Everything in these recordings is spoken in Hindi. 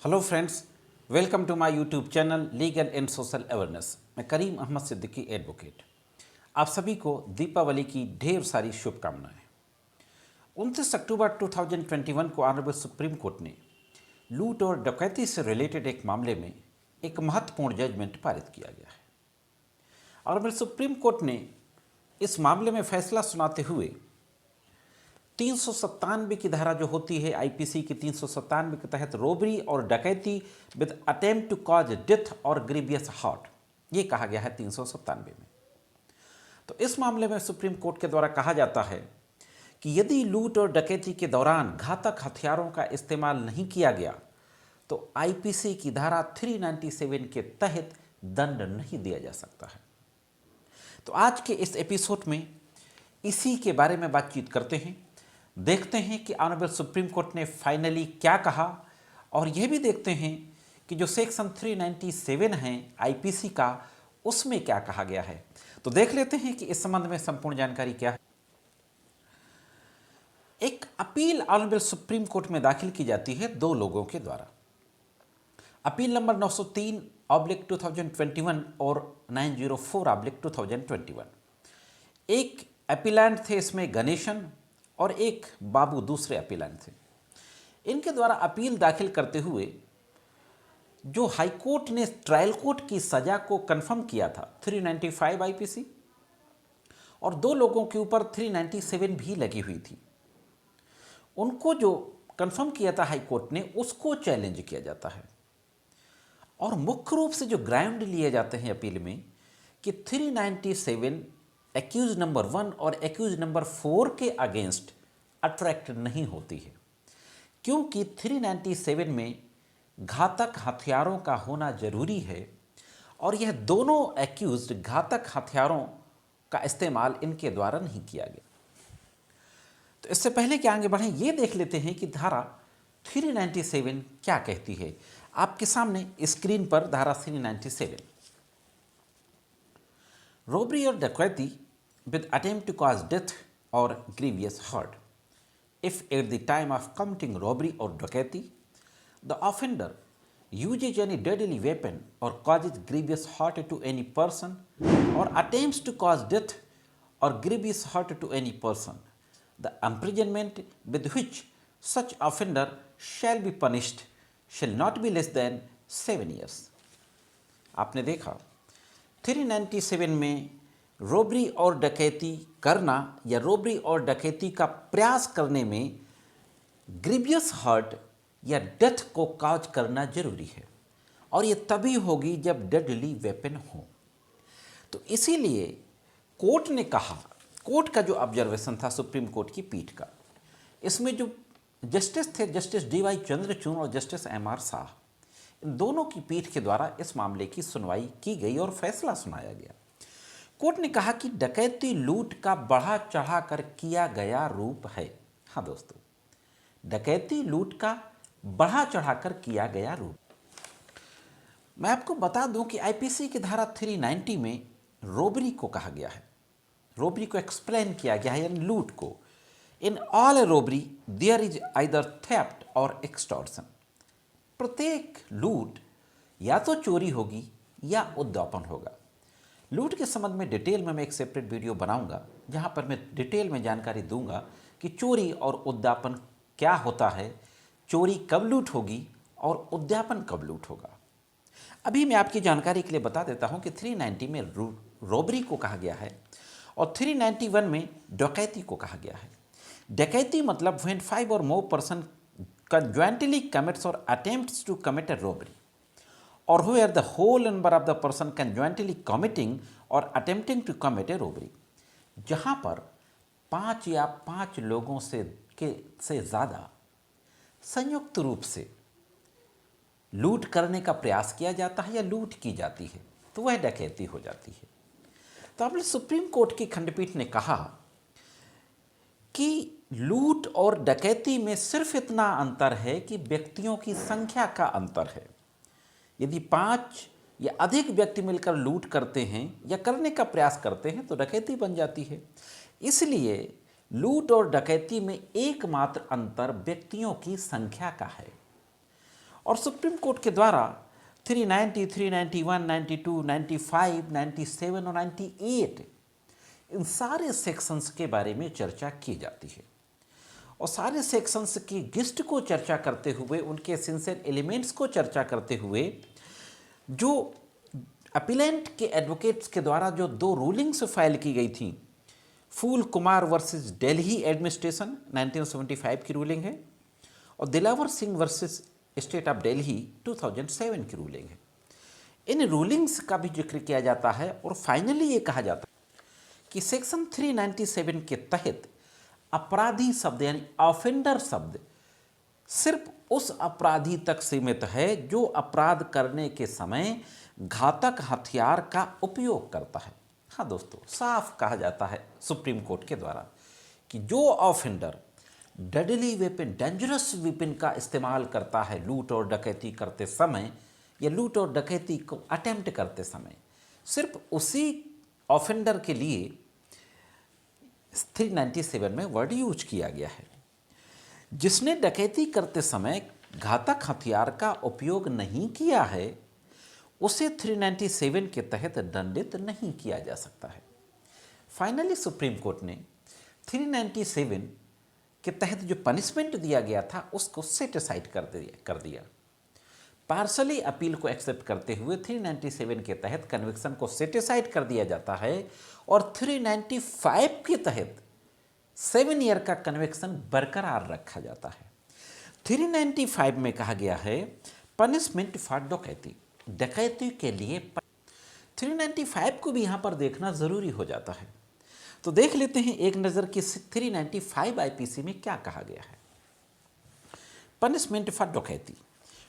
Hello friends, welcome to my YouTube channel legal and social awareness. मैं करीम अहमद सिद्दीकी एडवोकेट। आप सभी को दीपावली की ढेर सारी शुभकामनाएं। 29 अक्टूबर 2021 को ऑनरेबल सुप्रीम कोर्ट ने लूट और डकैती से रिलेटेड एक मामले में एक महत्वपूर्ण जजमेंट पारित किया गया है। ऑनरेबल सुप्रीम कोर्ट ने इस मामले में फैसला सुनाते हुए 397 की धारा जो होती है आईपीसी की 397 के तहत रोबरी और डकैती with attempt to cause death और ग्रीवियस हर्ट, ये कहा गया है 397 में। तो इस मामले में सुप्रीम कोर्ट के द्वारा कहा जाता है कि यदि लूट और डकैती के दौरान घातक हथियारों का इस्तेमाल नहीं किया गया तो आईपीसी की धारा 397 के तहत दंड नहीं दिया जा सकता है। तो आज के इस एपिसोड में इसी के बारे में बातचीत करते हैं, देखते हैं कि ऑनरेबल सुप्रीम कोर्ट ने फाइनली क्या कहा और यह भी देखते हैं कि जो सेक्शन 397 है आईपीसी का, उसमें क्या कहा गया है। तो देख लेते हैं कि इस संबंध में संपूर्ण जानकारी क्या है। एक अपील ऑनरेबल सुप्रीम कोर्ट में दाखिल की जाती है दो लोगों के द्वारा। अपील नंबर 903/2021 और 904/2021। एक अपीलेंट थे इसमें गणेशन और एक बाबू दूसरे अपीलेंट थे। इनके द्वारा अपील दाखिल करते हुए जो हाईकोर्ट ने ट्रायल कोर्ट की सजा को कंफर्म किया था 395 आईपीसी, और दो लोगों के ऊपर 397 भी लगी हुई थी, उनको जो कंफर्म किया था हाईकोर्ट ने उसको चैलेंज किया जाता है। और मुख्य रूप से जो ग्राउंड लिए जाते हैं अपील में कि 397 एक्यूज नंबर 1 और एक्यूज नंबर 4 के अगेंस्ट अट्रैक्ट नहीं होती है, क्योंकि 397 में घातक हथियारों का होना जरूरी है और यह दोनों एक्यूज घातक हथियारों का इस्तेमाल इनके द्वारा नहीं किया गया। तो इससे पहले कि आगे बढ़ें, ये देख लेते हैं कि धारा 397 क्या कहती है। आपके सामने स्क्रीन पर धारा 397, robbery or डकैती with attempt to cause death or grievous hurt. If at the time of committing robbery or डकैती the offender uses any deadly weapon or causes grievous hurt to any person or attempts to cause death or grievous hurt to any person, the imprisonment with which such offender shall be punished shall not be less than 7 years. आपने देखा 397 में रोबरी और डकैती करना या रोबरी और डकैती का प्रयास करने में ग्रीवियस हर्ट या डेथ को काज करना जरूरी है, और ये तभी होगी जब डेडली वेपन हो। तो इसीलिए कोर्ट ने कहा, कोर्ट का जो ऑब्जर्वेशन था सुप्रीम कोर्ट की पीठ का, इसमें जो जस्टिस थे जस्टिस डी.वाई. चंद्रचूड़ और जस्टिस एम.आर. शाह, इन दोनों की पीठ के द्वारा इस मामले की सुनवाई की गई और फैसला सुनाया गया। कोर्ट ने कहा कि डकैती लूट का बढ़ा चढ़ा कर किया गया रूप है। हाँ दोस्तों, डकैती लूट का बढ़ा चढ़ा कर किया गया रूप। मैं आपको बता दूं कि आईपीसी की धारा 390 में रोबरी को कहा गया है, रोबरी को एक्सप्लेन किया गया है, यानी लूट को। In all robbery there is either theft or extortion. प्रत्येक लूट या तो चोरी होगी या उद्यापन होगा। लूट के संबंध में डिटेल में मैं एक सेपरेट वीडियो बनाऊंगा जहां पर मैं डिटेल में जानकारी दूंगा कि चोरी और उद्यापन क्या होता है, चोरी कब लूट होगी और उद्यापन कब लूट होगा। अभी मैं आपकी जानकारी के लिए बता देता हूं कि 390 में रोबरी को कहा गया है और 391 में डकैती को कहा गया है। डकैती मतलब when 5 or more person conjointly commits or attempts to commit a robbery or where the whole number of the person conjointly committing or attempting to commit a robbery, जहां पर 5 या 5 लोगों से ज़्यादा संयुक्त रूप से लूट करने का प्रयास किया जाता है या लूट की जाती है, तो वह डकैती हो जाती है। तो अब सुप्रीम कोर्ट की खंडपीठ ने कहा कि लूट और डकैती में सिर्फ इतना अंतर है कि व्यक्तियों की संख्या का अंतर है। यदि 5 या अधिक व्यक्ति मिलकर लूट करते हैं या करने का प्रयास करते हैं तो डकैती बन जाती है। इसलिए लूट और डकैती में एकमात्र अंतर व्यक्तियों की संख्या का है। और सुप्रीम कोर्ट के द्वारा 390, 391, 92, 95, 97 और 98 इन सारे सेक्शंस के बारे में चर्चा की जाती है। और सारे सेक्शंस की गिस्ट को चर्चा करते हुए, उनके एसेंशियल एलिमेंट्स को चर्चा करते हुए, जो अपीलेंट के एडवोकेट्स के द्वारा जो 2 रूलिंग्स फाइल की गई थी, फूल कुमार वर्सेस दिल्ली एडमिनिस्ट्रेशन 1975 की रूलिंग है और Dilawar Singh versus state of Delhi 2007 की रूलिंग है। इन रूलिंग्स का भी जिक्र किया जाता है और फाइनली ये कहा जाता है कि सेक्शन 397 के तहत अपराधी शब्द यानी ऑफेंडर शब्द सिर्फ उस अपराधी तक सीमित है जो अपराध करने के समय घातक हथियार का उपयोग करता है। हाँ दोस्तों, साफ कहा जाता है सुप्रीम कोर्ट के द्वारा कि जो offender deadly weapon, dangerous weapon का इस्तेमाल करता है लूट और डकैती करते समय या लूट और डकैती को अटेम्प्ट करते समय, सिर्फ उसी ऑफेंडर के लिए 397 में वर्ड यूज किया गया है। जिसने डकैती करते समय घातक हथियार का उपयोग नहीं किया है उसे 397 के तहत दंडित नहीं किया जा सकता है। फाइनली सुप्रीम कोर्ट ने 397 के तहत जो पनिशमेंट दिया गया था उसको सेट असाइड कर दिया। पार्शली अपील को एक्सेप्ट करते हुए 397 के तहत कन्विक्शन को सेट असाइड कर दिया जाता है और 395 के तहत 7 ईयर का कन्विक्शन बरकरार रखा जाता है। 395 में कहा गया है पनिशमेंट फॉर डकैती, डकैती के लिए 395 को भी यहाँ पर देखना ज़रूरी हो जाता है। तो देख लेते हैं एक नज़र कि 395 आईपीसी में क्या कहा गया है। पनिशमेंट फॉर डकैती,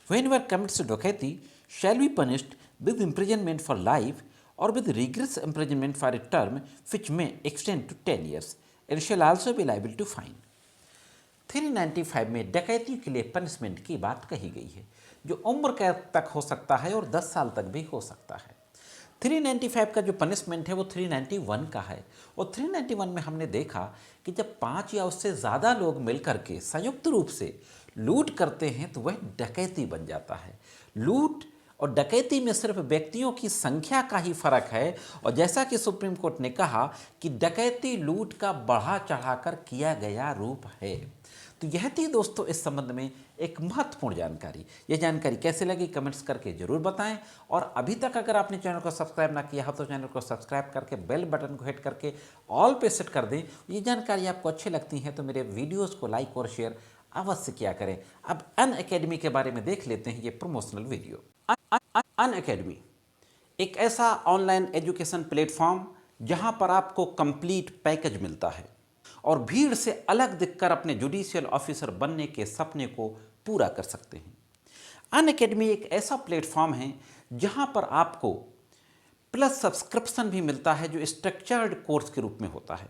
व्हेनेवर कमिट्स डकैती shall be punished with imprisonment for life और with rigorous imprisonment for a term which may extend to 10 years and shall also be liable to fine। 395 में डकैती के लिए पनिशमेंट की बात कही गई है जो उम्र कैद तक हो सकता है और 10 साल तक भी हो सकता है। 395 का जो पनिशमेंट है वो 391 का है और 391 में हमने देखा कि जब 5 या उससे ज़्यादा लोग मिलकर के संयुक्त रूप से लूट करते हैं तो वह डकैती बन जाता है। लूट और डकैती में सिर्फ व्यक्तियों की संख्या का ही फर्क है और जैसा कि सुप्रीम कोर्ट ने कहा कि डकैती लूट का बढ़ा चढ़ाकर किया गया रूप है। तो यह थी दोस्तों इस संबंध में एक महत्वपूर्ण जानकारी। यह जानकारी कैसे लगी कमेंट्स करके जरूर बताएं और अभी तक अगर आपने चैनल को सब्सक्राइब ना किया हो तो चैनल को सब्सक्राइब करके बेल बटन को हिट करके ऑल पे सेट कर दें। ये जानकारी आपको अच्छी लगती है तो मेरे वीडियोज़ को लाइक और शेयर अवश्य किया करें। अब अनअकैडमी के बारे में देख लेते हैं ये प्रमोशनल वीडियो। अनअकैडमी एक ऐसा ऑनलाइन एजुकेशन प्लेटफॉर्म जहां पर आपको कंप्लीट पैकेज मिलता है और भीड़ से अलग दिखकर अपने जुडिशियल ऑफिसर बनने के सपने को पूरा कर सकते हैं। अनअकैडमी एक ऐसा प्लेटफॉर्म है जहां पर आपको प्लस सब्सक्रिप्शन भी मिलता है जो स्ट्रक्चर्ड कोर्स के रूप में होता है।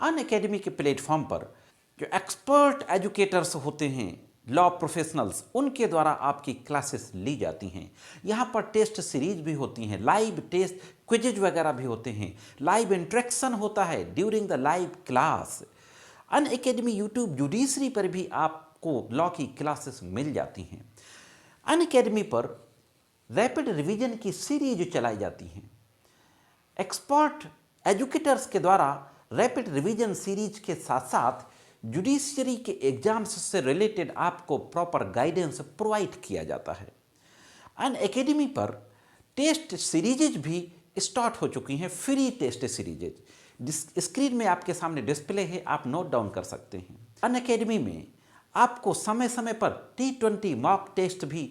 अनअकैडमी के प्लेटफॉर्म पर जो एक्सपर्ट एजुकेटर्स होते हैं, लॉ प्रोफेशनल्स, उनके द्वारा आपकी क्लासेस ली जाती हैं। यहाँ पर टेस्ट सीरीज भी होती हैं, लाइव टेस्ट क्विजेज वगैरह भी होते हैं, लाइव इंट्रैक्शन होता है during the live class. Unacademy YouTube judiciary पर भी आपको लॉ की क्लासेस मिल जाती हैं। अनअकैडमी पर रैपिड रिवीजन की सीरीज चलाई जाती हैं। एक्सपर्ट एजुकेटर्स के द्वारा रैपिड रिवीजन सीरीज के साथ साथ जुडिशरी के एग्जाम्स से रिलेटेड आपको प्रॉपर गाइडेंस प्रोवाइड किया जाता है। अनअकैडमी पर टेस्ट सीरीजेज भी स्टार्ट हो चुकी हैं, फ्री टेस्ट सीरीजेज स्क्रीन में आपके सामने डिस्प्ले है, आप नोट डाउन कर सकते हैं। अनअकैडमी में आपको समय समय पर T20 मॉक टेस्ट भी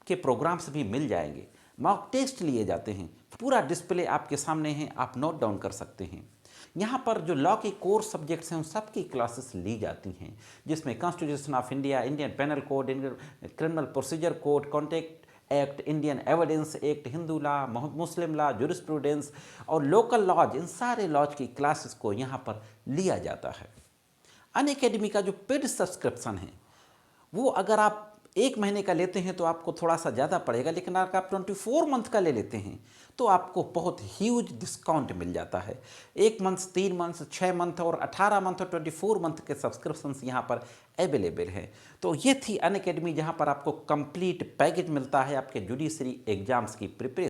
के प्रोग्राम्स भी मिल जाएंगे। मॉक टेस्ट लिए जाते हैं, पूरा डिस्प्ले आपके सामने है, आप नोट डाउन कर सकते हैं। यहाँ पर जो लॉ के कोर सब्जेक्ट्स हैं उन सब की क्लासेस ली जाती हैं जिसमें constitution of India, Indian penal code, Indian criminal procedure code, contract act, Indian evidence act, Hindu law, Muslim law, jurisprudence और लोकल लॉज, इन सारे लॉज की क्लासेस को यहाँ पर लिया जाता है। अनअकैडमी का जो पेड सब्सक्रिप्शन है वो अगर आप 1 महीने का लेते हैं तो आपको थोड़ा सा ज़्यादा पड़ेगा, लेकिन अगर आप 24 मंथ का ले लेते हैं तो आपको बहुत ह्यूज डिस्काउंट मिल जाता है। 1 मंथ, 3 मंथ, 6 मंथ और 18 मंथ और 24 मंथ के सब्सक्रिप्शंस यहाँ पर अवेलेबल हैं। तो ये थी अनअकैडमी, जहाँ पर आपको कंप्लीट पैकेज मिलता है आपके जुडिशरी एग्जाम्स की प्रिपरेशन